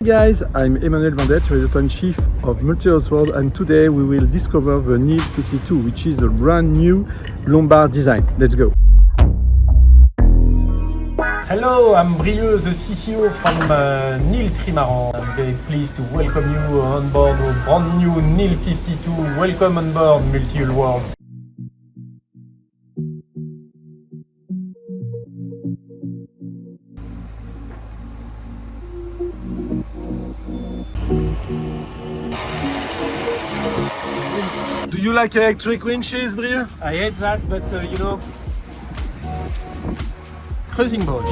Guys, I'm Emmanuelvandeth, editor-in-chief of Multihulsworld, and today we will discover the NEEL-52, which is a brand new Lombard design. Let's go! Hello, I'm Brieuc, the CCO from NEEL-TRIMARANS. I'm very pleased to welcome you on board a brand new NEEL-52. Welcome on board Multihulls. Do you like electric winches, Brieuc? I hate that, but you know, cruising boat.